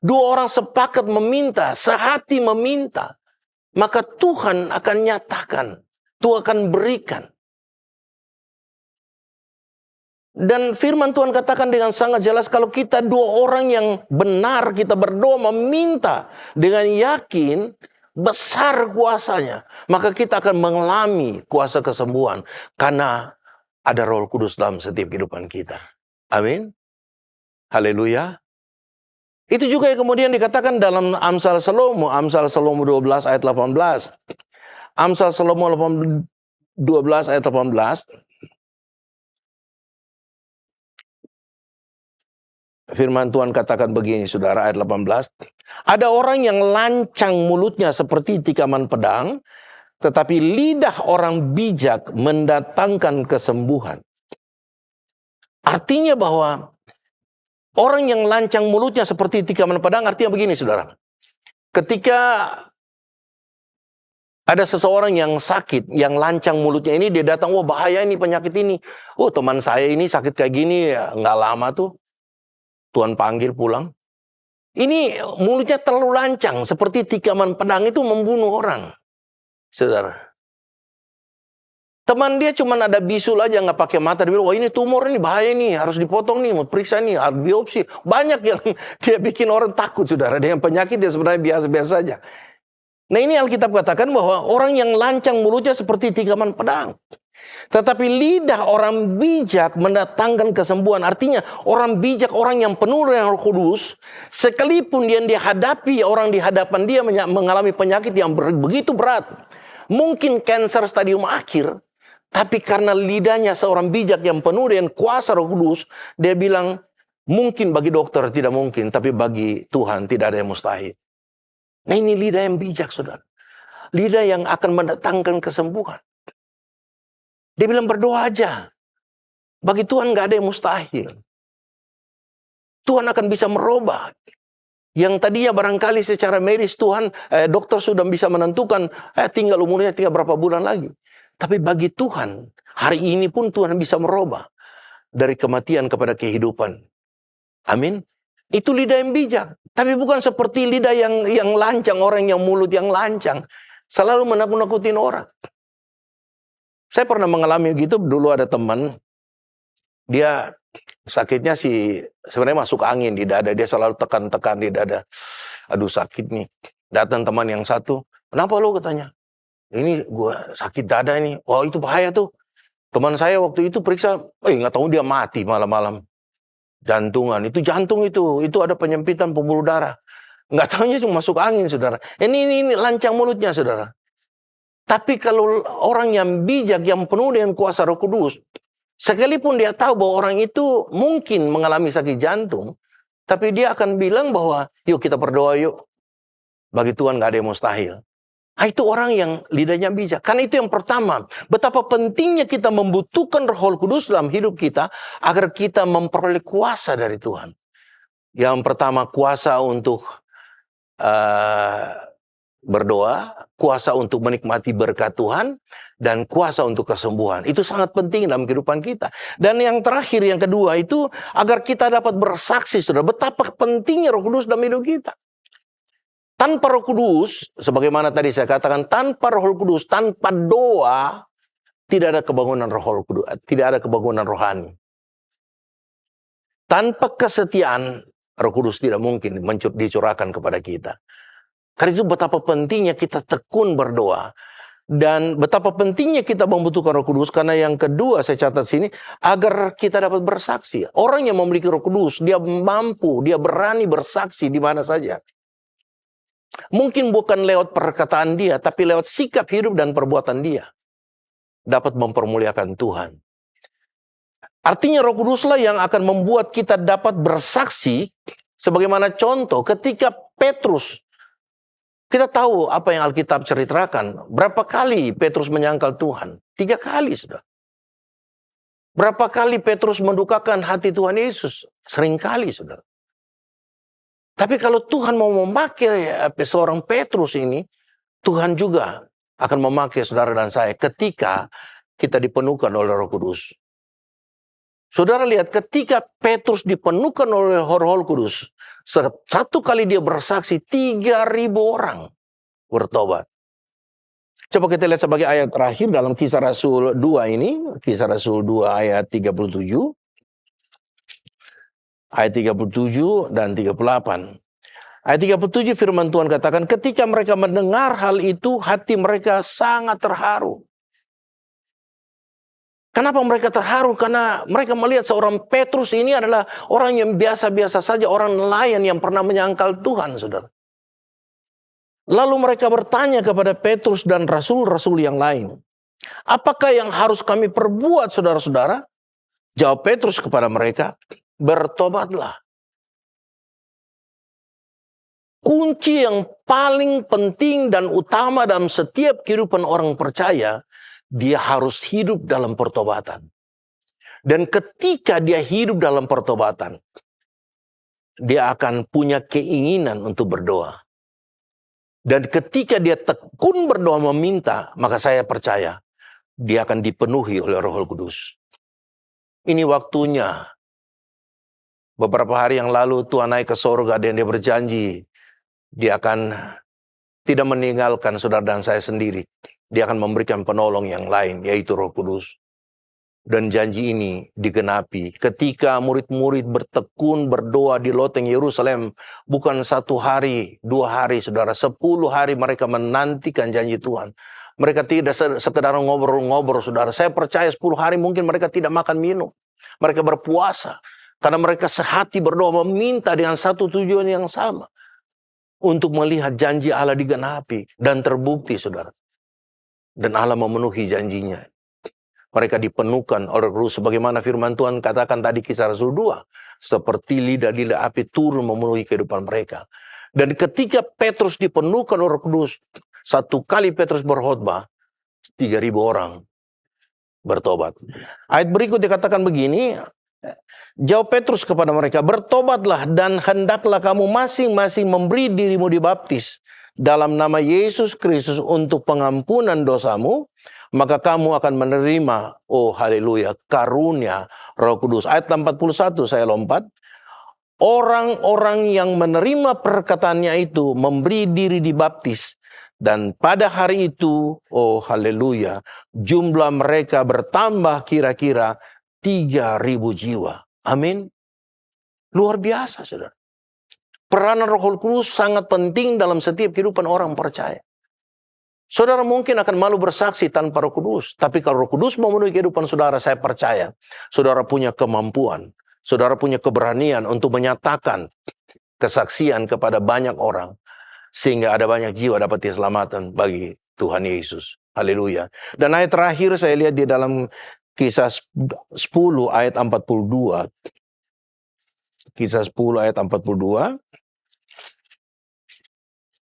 Dua orang sepakat meminta, sehati meminta. Maka Tuhan akan nyatakan, Tuhan akan berikan. Dan firman Tuhan katakan dengan sangat jelas, kalau kita dua orang yang benar, kita berdoa meminta dengan yakin, besar kuasanya. Maka kita akan mengalami kuasa kesembuhan. Karena ada Roh Kudus dalam setiap kehidupan kita. Amin. Haleluya. Itu juga yang kemudian dikatakan dalam Amsal Salomo. Amsal Salomo 12 ayat 18. Amsal Salomo 12 ayat 18. Firman Tuhan katakan begini, saudara, ayat 18. Ada orang yang lancang mulutnya seperti tikaman pedang, tetapi lidah orang bijak mendatangkan kesembuhan. Artinya bahwa orang yang lancang mulutnya seperti tikaman pedang, artinya begini, saudara. Ketika ada seseorang yang sakit, yang lancang mulutnya ini, dia datang, wah bahaya ini penyakit ini. Oh teman saya ini sakit kayak gini, ya, nggak lama tuh Tuhan panggil pulang. Ini mulutnya terlalu lancang, seperti tikaman pedang, itu membunuh orang. Saudara. Teman dia cuma ada bisul aja, nggak pakai mata. Dia bilang, wah ini tumor ini bahaya nih, harus dipotong nih, mau periksa nih, harus biopsi. Banyak yang dia bikin orang takut, saudara. Dengan penyakit dia sebenarnya biasa-biasa saja. Nah ini Alkitab katakan bahwa orang yang lancang mulutnya seperti tikaman pedang. Tetapi lidah orang bijak mendatangkan kesembuhan. Artinya orang bijak, orang yang penuh dengan Roh Kudus, sekalipun yang dihadapi, orang di hadapan dia mengalami penyakit yang begitu berat. Mungkin kanker stadium akhir. Tapi karena lidahnya seorang bijak yang penuh dengan kuasa Roh Kudus, dia bilang, mungkin bagi dokter tidak mungkin, tapi bagi Tuhan tidak ada yang mustahil. Nah ini lidah yang bijak, saudara. Lidah yang akan mendatangkan kesembuhan. Dia bilang berdoa aja. Bagi Tuhan gak ada yang mustahil. Tuhan akan bisa merubah. Yang tadinya barangkali secara medis Tuhan, dokter sudah bisa menentukan, tinggal umurnya tinggal berapa bulan lagi. Tapi bagi Tuhan, hari ini pun Tuhan bisa merubah. Dari kematian kepada kehidupan. Amin. Itu lidah yang bijak. Tapi bukan seperti lidah yang lancang, orang yang mulut yang lancang. Selalu menakut-nakutin orang. Saya pernah mengalami gitu, dulu ada teman, dia sakitnya sebenarnya masuk angin di dada, dia selalu tekan-tekan di dada. Aduh sakit nih. Datang teman yang satu, kenapa lo katanya? Ini gua sakit dada ini. Wah, itu bahaya tuh. Teman saya waktu itu periksa, nggak tahu dia mati malam-malam. Jantungan, itu jantung itu ada penyempitan pembuluh darah. Nggak tahunya cuma masuk angin, saudara. Ini lancang mulutnya, saudara. Tapi kalau orang yang bijak, yang penuh dengan kuasa Roh Kudus, sekalipun dia tahu bahwa orang itu mungkin mengalami sakit jantung, tapi dia akan bilang bahwa, yuk kita berdoa yuk. Bagi Tuhan nggak ada yang mustahil. Itu orang yang lidahnya bijak. Karena itu yang pertama, betapa pentingnya kita membutuhkan Roh Kudus dalam hidup kita agar kita memperoleh kuasa dari Tuhan. Yang pertama, kuasa untuk berdoa, kuasa untuk menikmati berkat Tuhan, dan kuasa untuk kesembuhan. Itu sangat penting dalam kehidupan kita. Dan yang terakhir, yang kedua itu agar kita dapat bersaksi, saudara, betapa pentingnya Roh Kudus dalam hidup kita. Tanpa Roh Kudus, sebagaimana tadi saya katakan, tanpa Roh Kudus, tanpa doa, tidak ada kebangunan Roh Kudus, tidak ada kebangunan rohani. Tanpa kesetiaan, Roh Kudus tidak mungkin dicurahkan kepada kita. Karena itu betapa pentingnya kita tekun berdoa. Dan betapa pentingnya kita membutuhkan Roh Kudus. Karena yang kedua saya catat sini, agar kita dapat bersaksi. Orang yang memiliki Roh Kudus, dia mampu, dia berani bersaksi di mana saja. Mungkin bukan lewat perkataan dia, tapi lewat sikap hidup dan perbuatan dia. Dapat mempermuliakan Tuhan. Artinya Roh Kuduslah yang akan membuat kita dapat bersaksi. Sebagaimana contoh ketika Petrus, kita tahu apa yang Alkitab ceritakan. Berapa kali Petrus menyangkal Tuhan? 3 kali sudah. Berapa kali Petrus mendukakan hati Tuhan Yesus? Sering kali sudah. Tapi kalau Tuhan mau memakai seorang Petrus ini, Tuhan juga akan memakai saudara dan saya ketika kita dipenuhkan oleh Roh Kudus. Saudara lihat, ketika Petrus dipenuhkan oleh Roh Kudus, satu kali dia bersaksi, 3.000 orang bertobat. Coba kita lihat sebagai ayat terakhir dalam Kisah Rasul 2 ini, Kisah Rasul 2 ayat 37. Ayat 37 dan 38. Ayat 37 firman Tuhan katakan, ketika mereka mendengar hal itu, hati mereka sangat terharu. Kenapa mereka terharu? Karena mereka melihat seorang Petrus ini adalah orang yang biasa-biasa saja, orang nelayan yang pernah menyangkal Tuhan, saudara. Lalu mereka bertanya kepada Petrus dan rasul-rasul yang lain, apakah yang harus kami perbuat, saudara-saudara? Jawab Petrus kepada mereka, bertobatlah. Kunci yang paling penting dan utama dalam setiap kehidupan orang percaya, dia harus hidup dalam pertobatan. Dan ketika dia hidup dalam pertobatan, dia akan punya keinginan untuk berdoa. Dan ketika dia tekun berdoa meminta, maka saya percaya dia akan dipenuhi oleh Roh Kudus. Ini waktunya. Beberapa hari yang lalu Tuhan naik ke surga dan dia berjanji dia akan tidak meninggalkan saudara dan saya sendiri. Dia akan memberikan penolong yang lain, yaitu Roh Kudus. Dan janji ini digenapi ketika murid-murid bertekun berdoa di loteng Yerusalem. Bukan 1 hari, 2 hari saudara, 10 hari mereka menantikan janji Tuhan. Mereka tidak sekedar ngobrol-ngobrol saudara. Saya percaya 10 hari mungkin mereka tidak makan minum. Mereka berpuasa. Karena mereka sehati berdoa meminta dengan satu tujuan yang sama. Untuk melihat janji Allah digenapi dan terbukti saudara. Dan Allah memenuhi janjinya. Mereka dipenuhkan oleh Roh sebagaimana firman Tuhan katakan tadi Kisah Rasul 2. Seperti lidah-lidah api turun memenuhi kehidupan mereka. Dan ketika Petrus dipenuhkan oleh Roh Kudus, 1 kali Petrus berkhotbah, 3.000 orang bertobat. Ayat berikut dikatakan begini, jawab Petrus kepada mereka, bertobatlah dan hendaklah kamu masing-masing memberi dirimu dibaptis dalam nama Yesus Kristus untuk pengampunan dosamu, maka kamu akan menerima, oh haleluya, karunia Roh Kudus. Ayat 41 saya lompat. Orang-orang yang menerima perkataannya itu memberi diri dibaptis. Dan pada hari itu, oh haleluya, jumlah mereka bertambah kira-kira 3.000 jiwa. Amin. Luar biasa, saudara. Peranan Roh Kudus sangat penting dalam setiap kehidupan orang percaya. Saudara mungkin akan malu bersaksi tanpa Roh Kudus. Tapi kalau Roh Kudus memenuhi kehidupan saudara, saya percaya saudara punya kemampuan, saudara punya keberanian untuk menyatakan kesaksian kepada banyak orang. Sehingga ada banyak jiwa dapat keselamatan bagi Tuhan Yesus. Haleluya. Dan ayat terakhir saya lihat di dalam Kisah 10 ayat 42. Kisah 10 ayat 42.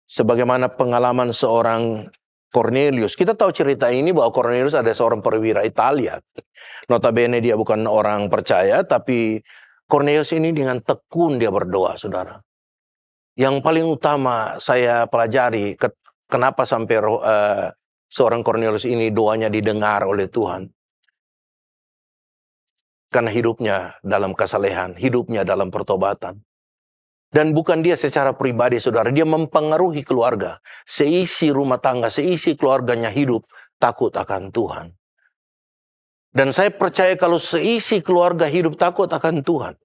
Sebagaimana pengalaman seorang Cornelius. Kita tahu cerita ini bahwa Cornelius ada seorang perwira Italia. Notabene dia bukan orang percaya, tapi Cornelius ini dengan tekun dia berdoa, saudara. Yang paling utama saya pelajari, kenapa sampai seorang Cornelius ini doanya didengar oleh Tuhan. Karena hidupnya dalam kesalehan, hidupnya dalam pertobatan. Dan bukan dia secara pribadi, saudara. Dia mempengaruhi keluarga. Seisi rumah tangga, seisi keluarganya hidup takut akan Tuhan. Dan saya percaya kalau seisi keluarga hidup takut akan Tuhan,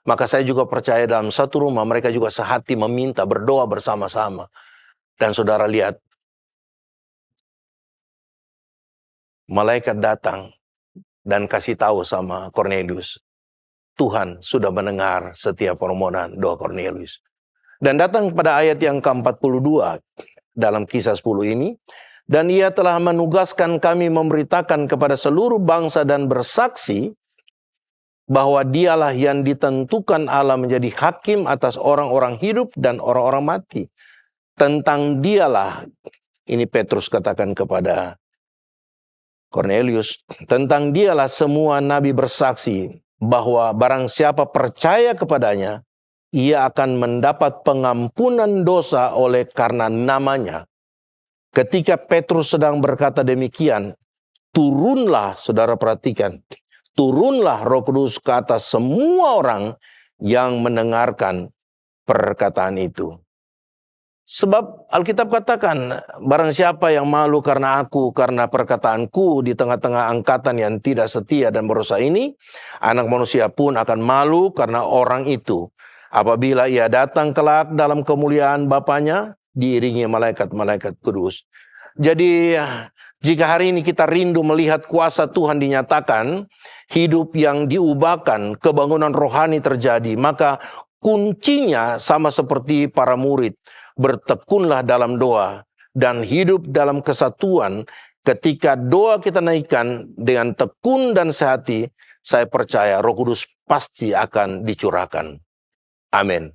maka saya juga percaya dalam satu rumah mereka juga sehati meminta, berdoa bersama-sama. Dan saudara lihat, malaikat datang dan kasih tahu sama Cornelius, Tuhan sudah mendengar setiap permohonan doa Cornelius. Dan datang pada ayat yang ke-42 dalam Kisah 10 ini. Dan ia telah menugaskan kami memberitakan kepada seluruh bangsa dan bersaksi bahwa dialah yang ditentukan Allah menjadi hakim atas orang-orang hidup dan orang-orang mati. Tentang dialah, ini Petrus katakan kepada Cornelius, tentang dialah semua nabi bersaksi bahwa barang siapa percaya kepadanya, ia akan mendapat pengampunan dosa oleh karena namanya. Ketika Petrus sedang berkata demikian, turunlah, saudara perhatikan, turunlah Roh Kudus ke atas semua orang yang mendengarkan perkataan itu. Sebab Alkitab katakan, barang siapa yang malu karena aku, karena perkataanku di tengah-tengah angkatan yang tidak setia dan berdosa ini, anak manusia pun akan malu karena orang itu. Apabila ia datang kelak dalam kemuliaan Bapanya, diiringi malaikat-malaikat kudus. Jadi, jika hari ini kita rindu melihat kuasa Tuhan dinyatakan, hidup yang diubahkan, kebangunan rohani terjadi, maka kuncinya sama seperti para murid. Bertekunlah dalam doa dan hidup dalam kesatuan. Ketika doa kita naikkan dengan tekun dan sehati, saya percaya Roh Kudus pasti akan dicurahkan. Amin.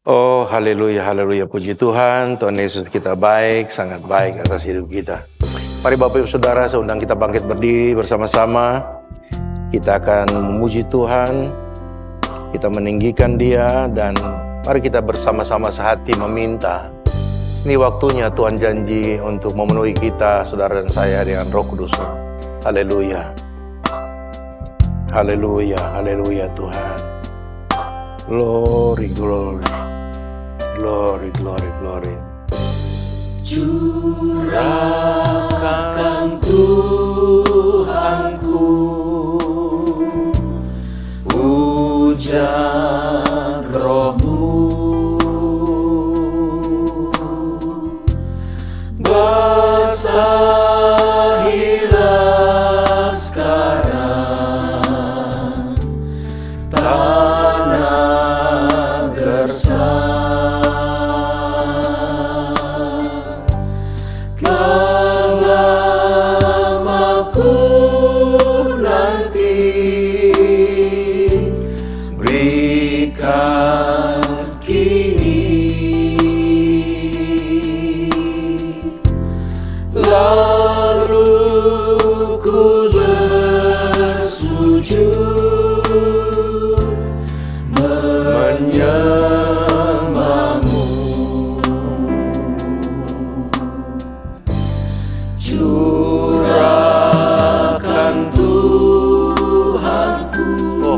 Oh, haleluya, haleluya, puji Tuhan. Tuhan Yesus kita baik, sangat baik atas hidup kita. Mari Bapak Ibu Saudara, saya undang kita bangkit berdiri bersama-sama. Kita akan memuji Tuhan, kita meninggikan Dia, dan mari kita bersama-sama sehati meminta. Ini waktunya Tuhan janji untuk memenuhi kita, saudara dan saya, dengan Roh Kudus. Haleluya. Haleluya, haleluya Tuhan. Glory, glory. Glory, glory, glory. Curahkan Tuhanku hujan Roh-Mu, basahilah sekarang tanah gersang.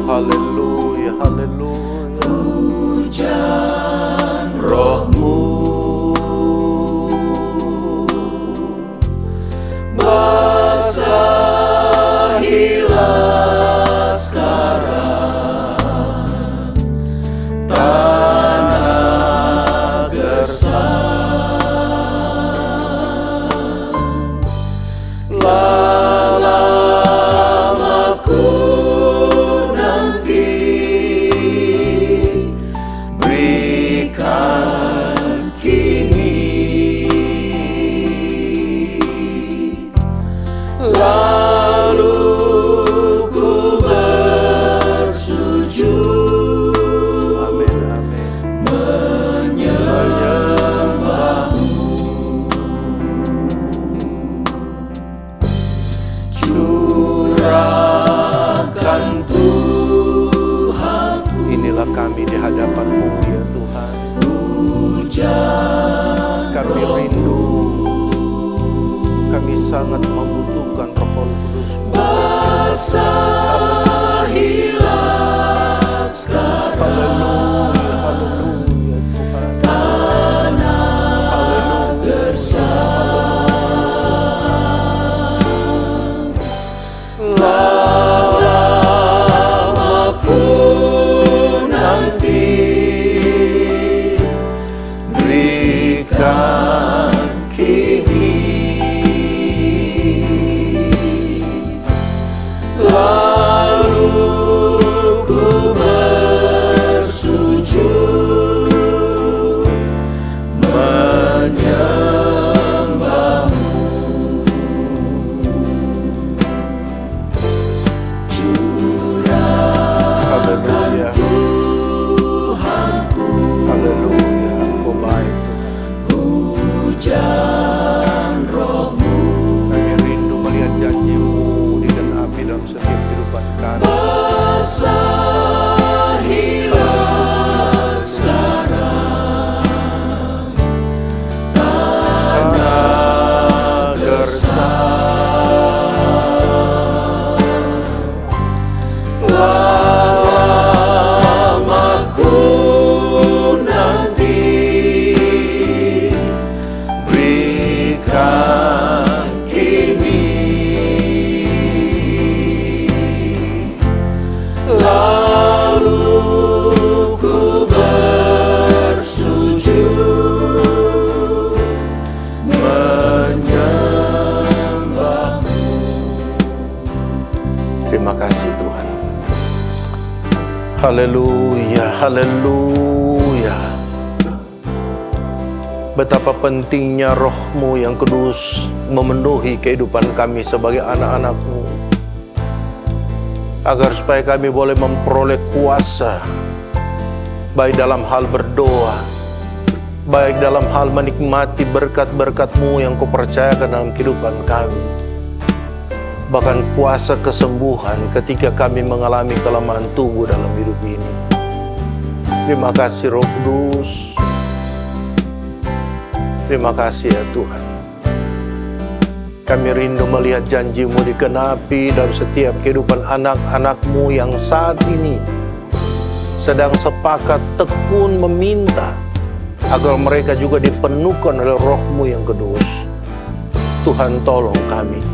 Haleluya, haleluya. Hujan Roh-Mu, basahilah sekarang kami di hadapan-Mu ya Tuhan. Kami rindu, kami sangat membutuhkan Roh Kudus-Mu. Haleluya, haleluya Tuhan. Lamaku nanti berikan kini, lalu ku bersujud menyembah-Mu. Haleluya, haleluya, Engkau baik Tuhan. Kami rindu melihat janji-Mu digenapi dalam setiap kehidupan kami. Tanah gersang, lamaku nanti berikan kini, lalu ku bersujud menyembah-Mu. Terima kasih Tuhan. Haleluya, haleluya. Betapa pentingnya Roh-Mu yang kudus memenuhi kehidupan kami sebagai anak-anak-Mu, agar supaya kami boleh memperoleh kuasa, baik dalam hal berdoa, baik dalam hal menikmati berkat-berkat-Mu yang Kau percayakan dalam kehidupan kami. Bahkan kuasa kesembuhan ketika kami mengalami kelemahan tubuh dalam hidup ini. Terima kasih Roh Kudus. Terima kasih ya Tuhan. Kami rindu melihat janji-Mu digenapi dalam setiap kehidupan anak-anak-Mu yang saat ini sedang sepakat tekun meminta agar mereka juga dipenuhkan oleh Roh-Mu yang kudus. Tuhan tolong kami.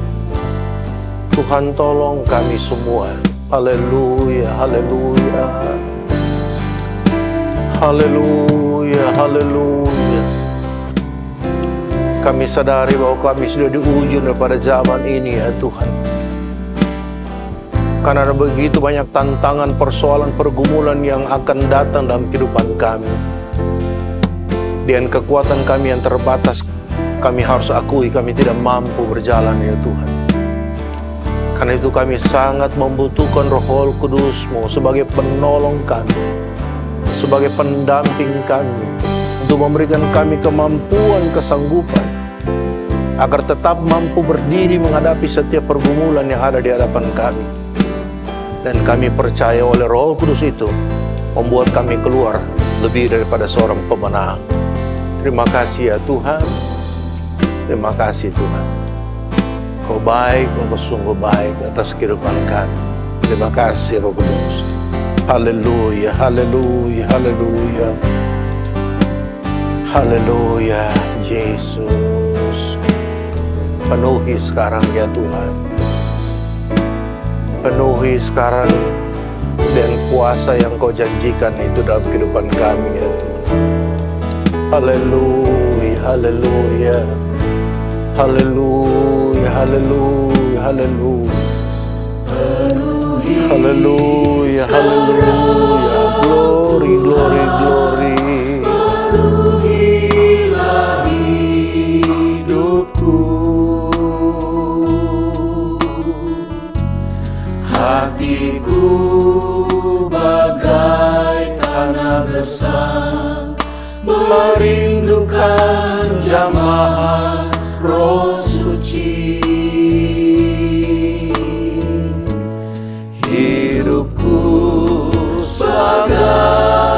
Tuhan tolong kami semua. Haleluya, haleluya. Haleluya, haleluya. Kami sadari bahwa kami sudah di ujung daripada zaman ini ya Tuhan. Karena ada begitu banyak tantangan, persoalan, pergumulan yang akan datang dalam kehidupan kami. Dengan kekuatan kami yang terbatas, kami harus akui kami tidak mampu berjalan ya Tuhan. Karena itu kami sangat membutuhkan Roh Kudus-Mu sebagai penolong kami, sebagai pendamping kami, untuk memberikan kami kemampuan, kesanggupan, agar tetap mampu berdiri menghadapi setiap pergumulan yang ada di hadapan kami. Dan kami percaya oleh Roh Kudus itu membuat kami keluar lebih daripada seorang pemenang. Terima kasih ya Tuhan. Terima kasih Tuhan. Kau baik, Engkau sungguh baik atas kehidupan kami. Terima kasih Roh Kudus. Haleluya, haleluya, haleluya. Haleluya, Yesus. Penuhi sekarang ya Tuhan. Penuhi sekarang dengan kuasa yang Kau janjikan itu dalam kehidupan kami ya Tuhan. Haleluya, haleluya. Haleluya, haleluya, haleluya. Haleluya, haleluya. Glory, glory, glory. Penuhilah hidupku, hatiku bagai tanah gersang, merindukan jamaah Roh Suci. Hidupku sebagai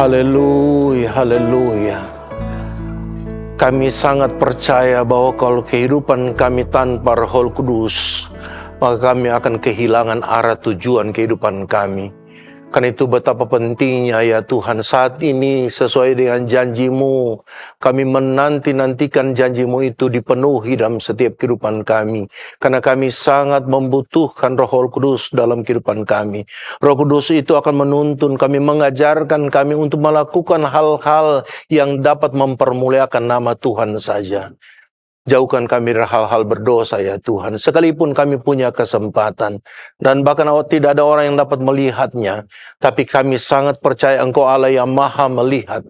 Haleluya, haleluya. Kami sangat percaya bahwa kalau kehidupan kami tanpa Roh Kudus, maka kami akan kehilangan arah tujuan kehidupan kami. Karena itu betapa pentingnya ya Tuhan, saat ini sesuai dengan janji-Mu, kami menanti-nantikan janji-Mu itu dipenuhi dalam setiap kehidupan kami. Karena kami sangat membutuhkan Roh Kudus dalam kehidupan kami. Roh Kudus itu akan menuntun kami, mengajarkan kami untuk melakukan hal-hal yang dapat mempermuliakan nama Tuhan saja. Jauhkan kami dari hal-hal berdosa ya Tuhan. Sekalipun kami punya kesempatan. Dan bahkan tidak ada orang yang dapat melihatnya. Tapi kami sangat percaya Engkau Allah yang maha melihat.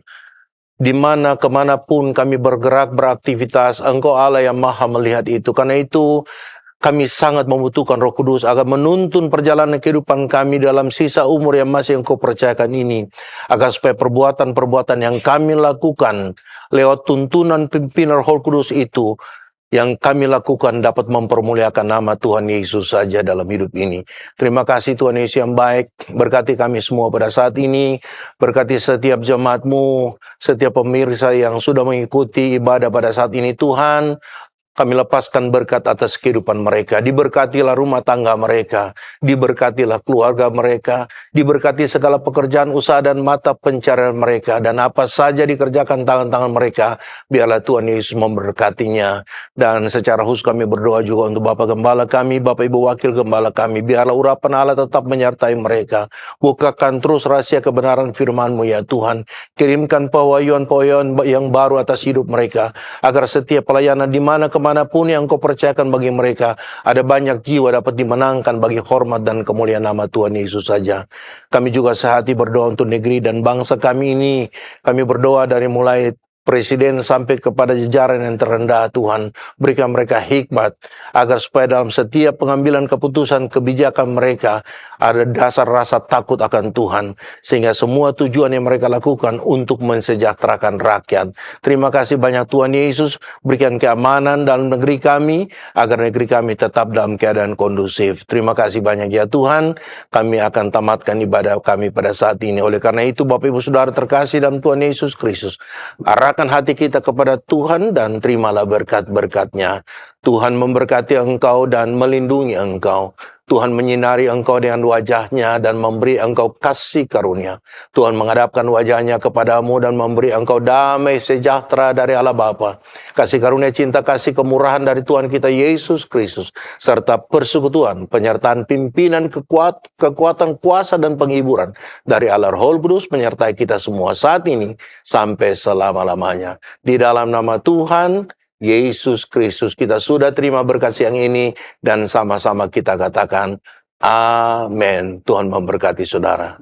Di mana kemanapun kami bergerak, beraktivitas, Engkau Allah yang maha melihat itu. Karena itu kami sangat membutuhkan Roh Kudus agar menuntun perjalanan kehidupan kami dalam sisa umur yang masih Engkau percayakan ini. Agar supaya perbuatan-perbuatan yang kami lakukan lewat tuntunan pimpinan Roh Kudus itu, yang kami lakukan dapat mempermuliakan nama Tuhan Yesus saja dalam hidup ini. Terima kasih Tuhan Yesus yang baik. Berkati kami semua pada saat ini. Berkati setiap jemaat-Mu, setiap pemirsa yang sudah mengikuti ibadah pada saat ini Tuhan. Kami lepaskan berkat atas kehidupan mereka. Diberkatilah rumah tangga mereka. Diberkatilah keluarga mereka. Diberkati segala pekerjaan usaha dan mata pencarian mereka. Dan apa saja dikerjakan tangan-tangan mereka, biarlah Tuhan Yesus memberkatinya. Dan secara khusus kami berdoa juga untuk Bapak Gembala kami, Bapak Ibu Wakil Gembala kami. Biarlah urapan Allah tetap menyertai mereka. Bukakan terus rahasia kebenaran firman-Mu ya Tuhan. Kirimkan pewahyuan-pewahyuan yang baru atas hidup mereka. Agar setiap pelayanan di mana manapun yang Engkau percayakan bagi mereka, ada banyak jiwa dapat dimenangkan bagi hormat dan kemuliaan nama Tuhan Yesus saja. Kami juga sehati berdoa untuk negeri dan bangsa kami ini. Kami berdoa dari mulai Presiden sampai kepada jajaran yang terendah Tuhan. Berikan mereka hikmat agar supaya dalam setiap pengambilan keputusan kebijakan mereka ada dasar rasa takut akan Tuhan. Sehingga semua tujuan yang mereka lakukan untuk mensejahterakan rakyat. Terima kasih banyak Tuhan Yesus. Berikan keamanan dalam negeri kami agar negeri kami tetap dalam keadaan kondusif. Terima kasih banyak ya Tuhan. Kami akan tamatkan ibadah kami pada saat ini. Oleh karena itu Bapak Ibu Saudara terkasih dalam Tuhan Yesus Kristus, arahkan hati kita kepada Tuhan dan terimalah berkat-berkat-Nya. Tuhan memberkati engkau dan melindungi engkau. Tuhan menyinari engkau dengan wajah-Nya dan memberi engkau kasih karunia. Tuhan menghadapkan wajah-Nya kepadamu dan memberi engkau damai sejahtera dari Allah Bapa. Kasih karunia, cinta, kasih, kemurahan dari Tuhan kita Yesus Kristus, serta persekutuan, penyertaan pimpinan, kekuatan, kuasa, dan penghiburan dari Allah Roh Kudus menyertai kita semua saat ini sampai selama-lamanya. Di dalam nama Tuhan Yesus Kristus kita sudah terima berkat siang ini dan sama-sama kita katakan amin. Tuhan memberkati saudara.